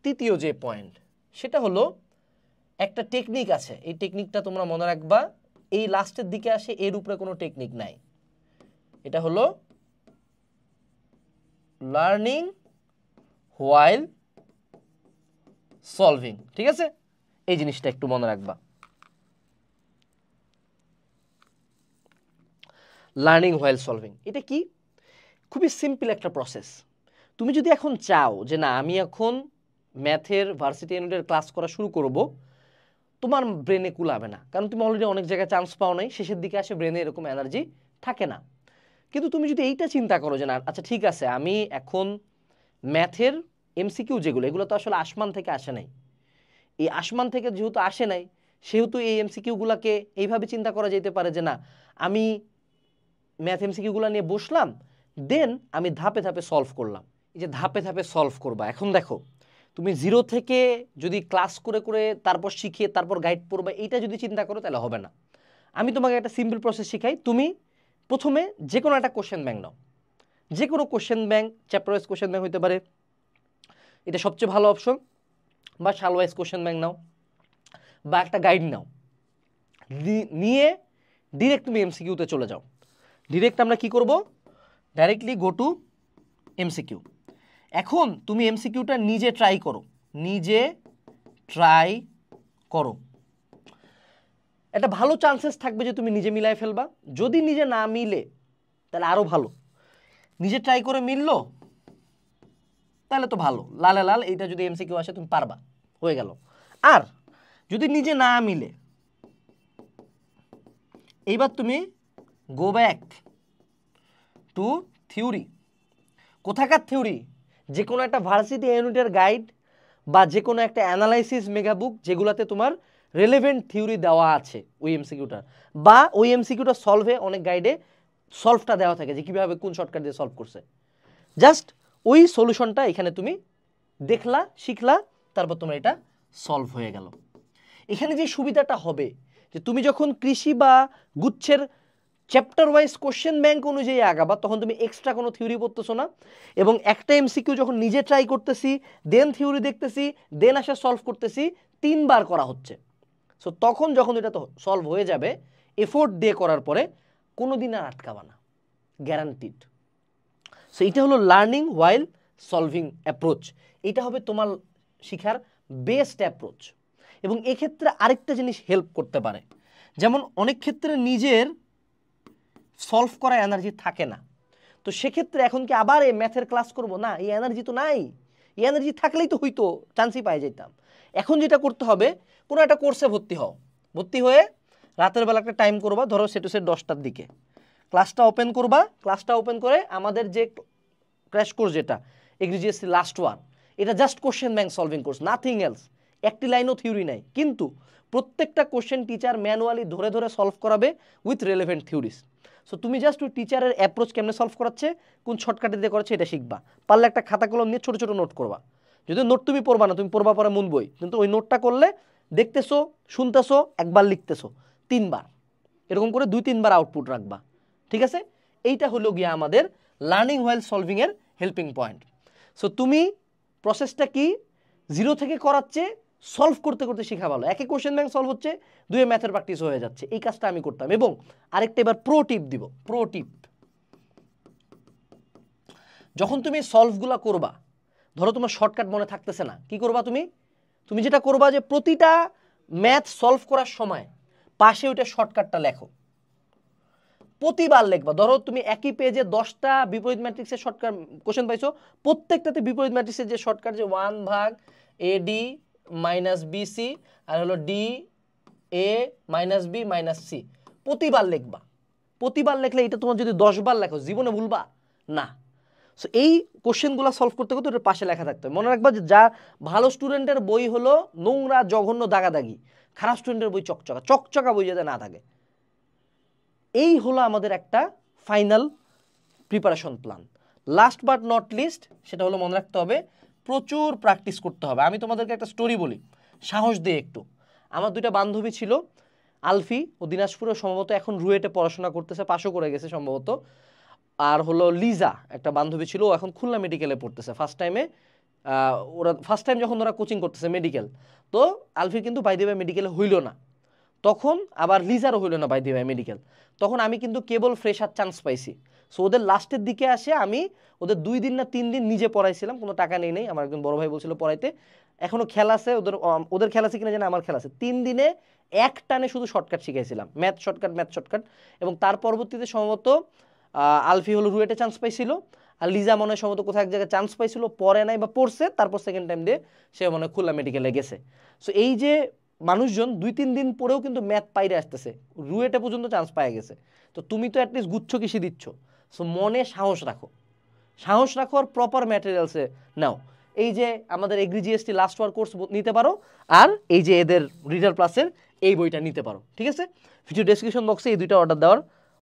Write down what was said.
তৃতীয় যে পয়েন্ট সেটা হলো একটা টেকনিক আছে, এই টেকনিকটা তোমরা মনে রাখবা, এই লাস্টের দিকে আসে, এর উপরে কোনো টেকনিক নাই। এটা হলো লার্নিং হোয়াইল সলভিং, ঠিক আছে? এই জিনিসটা একটু মনে রাখবা, লার্নিং হোয়াইল সলভিং। এটা কি? খুবই সিম্পল একটা প্রসেস। তুমি যদি এখন চাও যে না আমি এখন ম্যাথের ভার্সিটি ইউনিটের ক্লাস করা শুরু করব, তোমার ব্রেনে কুলাবে না, কারণ তুমি অলরেডি অনেক জায়গায় চান্স পাও নাই, শেষের দিকে আসে ব্রেনে এরকম এনার্জি থাকে না। কিন্তু তুমি যদি এইটা চিন্তা করো যে না আচ্ছা ঠিক আছে, আমি এখন ম্যাথের এমসিকিউ যেগুলো, এগুলো তো আসলে আসমান থেকে আসে নাই, এই আসমান থেকে যেহেতু আসে নাই সেহেতু এই এমসিকিউগুলোকে এইভাবে চিন্তা করা যেতে পারে যে না আমি ম্যাথ এমসিকিউগুলো নিয়ে বসলাম, দেন আমি ধাপে ধাপে সলভ করলাম। এই যে ধাপে ধাপে সলভ করবা, এখন দেখো তুমি জিরো থেকে যদি ক্লাস করে করে তারপর শিখিয়ে তারপর গাইড পড়বা, এইটা যদি চিন্তা করো তাহলে হবে না। আমি তোমাকে একটা সিম্পল প্রসেস শিখাই। তুমি প্রথমে যে কোনো একটা কোশ্চেন ব্যাংক নাও, যে কোনো question bank, chapter wise question bank হতে পারে, এটা সবচেয়ে ভালো অপশন, বা সাল ওয়াইজ কোশ্চেন ব্যাংক নাও, বা একটা গাইড নাও, নিয়ে ডিরেক্ট তুমি এমসিকিউতে চলে যাও। ডিরেক্ট আমরা কি করব, ডাইরেক্টলি গো টু এমসিকিউ। এখন তুমি এমসিকিউটা নিজে ট্রাই করো, নিজে ট্রাই করো। একটা ভালো চান্সেস থাকবে যে তুমি নিজে মিলাই ফেলবা। যদি নিজে না মিলে তাহলে আরো ভালো, নিজে ট্রাই করে মিললো তাহলে তো ভালো, লালে লাল, এইটা যদি এমসিকিউ আসে তুমি পারবা, হয়ে গেল। আর যদি নিজে না মিলে, এইবার তুমি গো ব্যাক টু থিওরি। কোথাকার থিওরি? যে কোনো একটা ভার্সিটি ইউনিটের গাইড বা যে কোনো একটা অ্যানালাইসিস মেগা বুক, যেগুলোতে তোমার রেলেভেন্ট থিওরি দেওয়া আছে ওই এমসিকিউটার, বা ওই এমসিকিউটা সলভে অনেক গাইডে সলভটা দেওয়া থাকে যে কীভাবে কোন শর্টকাট দিয়ে সলভ করছে। জাস্ট ওই সলিউশনটা এখানে তুমি দেখলা, শিখলা, তারপর তোমার এটা সলভ হয়ে গেল। এখানে যে সুবিধাটা হবে যে তুমি যখন কৃষি বা গুচ্ছের চ্যাপ্টার ওয়াইজ কোশ্চেন ব্যাংক অনুযায়ী আগাবা, তখন তুমি এক্সট্রা কোনো থিওরি পড়তেছো না, এবং একটা এমসিকিউ যখন নিজে ট্রাই করতেছি, দেন থিওরি দেখতেছি, দেন আসা সলভ করতেছি, 3 বার করা হচ্ছে। সো তখন যখন এটা তো সলভ হয়ে যাবে, এফোর্ট দিয়ে করার পরে কোনো দিন আর আটকাবা না, গ্যারান্টিড। সো এটা হলো লার্নিং হোয়াইল সলভিং অ্যাপ্রোচ। এটা হবে তোমার শিখার বেস্ট অ্যাপ্রোচ। এবং এক্ষেত্রে আরেকটা জিনিস হেল্প করতে পারে, যেমন অনেক ক্ষেত্রে নিজের সলভ করা এনার্জি থাকে না, তো সেক্ষেত্রে এখন কি আবার এই ম্যাথের ক্লাস করব? না, এই এনার্জি তো নাই। এই এনার্জি থাকলেই তো হইতো, চান্সই পাই যেতাম। এখন যেটা করতে হবে, কোনো একটা কোর্সে ভর্তি হও, ভর্তি হয়ে রাতের বেলা একটা টাইম করবা, ধরো সেটু সেট 10টার দিকে ক্লাসটা ওপেন করবা। ক্লাসটা ওপেন করে আমাদের যে ক্র্যাশ কোর্স, যেটা এগ্রিজিএসসি লাস্ট ওয়ান, এটা just question bank solving course, nothing else. একটি লাইনও থিওরি নাই, কিন্তু প্রত্যেকটা কোশ্চেন টিচার ম্যানুয়ালি ধরে ধরে সলভ করাবে উইথ রেলেভেন্ট থিওরিস। সো তুমি জাস্ট ওই টিচারের অ্যাপ্রোচ কেমনে সলভ করাচ্ছে, কোন শর্টকাটে দিয়ে করাচ্ছে, এটা শিখবা। পারলে একটা খাতা কলম নিয়ে ছোট ছোট নোট করবা। যদি নোট তুমি পড়বা না, তুমি পড়বা পরে মন বই, কিন্তু ওই নোটটা করলে দেখতেছো, শুনতেছো, একবার লিখতেছো, 3 বার, এরকম করে 2-3 বার আউটপুট রাখবা। ঠিক আছে? এইটা হলো গিয়া আমাদের লার্নিং হোয়াইল সলভিং এর হেল্পিং পয়েন্ট। সো তুমি প্রসেসটা কি, জিরো থেকে করাচ্ছে, সলভ করতে করতে শেখা ভালো। একে কোশ্চেন ব্যাংক সলভ হচ্ছে, 2 ম্যাথের প্র্যাকটিস হয়ে যাচ্ছে। এই কাজটা আমি করতাম। এবং আরেকটা এবার প্রো টিপ দিব, প্রো টিপ। যখন তুমি সলভগুলা করবা, ধরো তোমার শর্টকাট মনে থাকতেছে না, কি করবা তুমি? তুমি যেটা করবা যে প্রতিটা ম্যাথ সলভ করার সময় পাশে ওইটা শর্টকাটটা লেখো, প্রতিবার লিখবা। ধরো তুমি একই পেজে 10টা বিপরীত ম্যাট্রিক্সের শর্টকাট কোশ্চেন পাইছো, প্রত্যেকটাতে বিপরীত ম্যাট্রিক্সের যে শর্টকাট, যে 1 ভাগ AD মাইনাস BC আর হলো DA minus B minus C, প্রতিবার লিখবা। প্রতিবার লিখলে এটা তোমার যদি 10 বার লেখো, জীবনে ভুলবা না। সো এই কোশ্চেনগুলো সলভ করতে করতে ওটার পাশে লেখা থাকতে হবে। মনে রাখবা যে যা ভালো স্টুডেন্টের বই হলো নোংরা, জঘন্য, দাগাদাগি, খারাপ স্টুডেন্টের বই চকচকা, চকচকা বই যাতে না থাকে। এই হলো আমাদের একটা final preparation plan. Last but not list, সেটা হলো মনে রাখতে হবে প্রচুর প্র্যাকটিস করতে হবে। আমি তোমাদেরকে একটা স্টোরি বলি, সাহস দিয়ে একটু। আমার 2টা বান্ধবী ছিল, আলফি ও দিনাজপুরে, সম্ভবত এখন রুয়েটে পড়াশোনা করতেছে, পাশও করে গেছে সম্ভবত। আর হলো লিজা, একটা বান্ধবী ছিল, ও এখন খুলনা মেডিকেলে পড়তেছে, ফার্স্ট টাইমে ওরা ফার্স্ট টাইম যখন ওরা কোচিং করতেছে মেডিকেল, তো আলফির কিন্তু বাই দ্য ওয়ে মেডিকেলে হইল না, তখন আবার লিজারও হইল না বাই দ্য ওয়ে মেডিকেল, তখন আমি কিন্তু কেবল ফ্রেশার চান্স পাইছি। সো ওদের লাস্টের দিকে আসে আমি ওদের 2 দিন না 3 দিন নিজে পড়াইছিলাম, কোনো টাকা নেই নেই, আমার একজন বড় ভাই বলছিল পড়াইতে, এখনো খেলা আছে ওদের, ওদের খেলা আছে কিনা জানি, আমার খেলা আছে। 3 দিনে এক টানে শুধু শর্টকাট শিখাইছিলাম, ম্যাথ শর্টকাট, এবং তার পরবর্তীতে সম্ভবত আলফি হলো রুয়েটে চান্স পাইছিল, আর লিজা মনে হয় সম্ভবত কোথাও এক জায়গায় চান্স পাইছিল, পরে নাই বা পড়ছে, তারপর সেকেন্ড টাইম দিয়ে সে মনে হয় খুলনা মেডিকেলে গেছে। সো এই যে মানুষজন 2-3 দিন পরেও কিন্তু ম্যাথ পাইরে আসতেছে, রুয়েটে পর্যন্ত চান্স পাই গেছে, তো তুমি তো অ্যাটলিস্ট গুচ্ছ কিসে দিচ্ছ। সো মনে সাহস রাখো, আর প্রপার ম্যাটেরিয়ালসে নাও। এই যে আমাদের এগ্রি জিএসটি লাস্ট ওয়ার কোর্স নিতে পারো, আর এই যে এদের রিডার প্লাসের এই বইটা নিতে পারো, ঠিক আছে। ভিডিও ডেসক্রিপশন বক্সে এই দুইটা অর্ডার দেওয়ার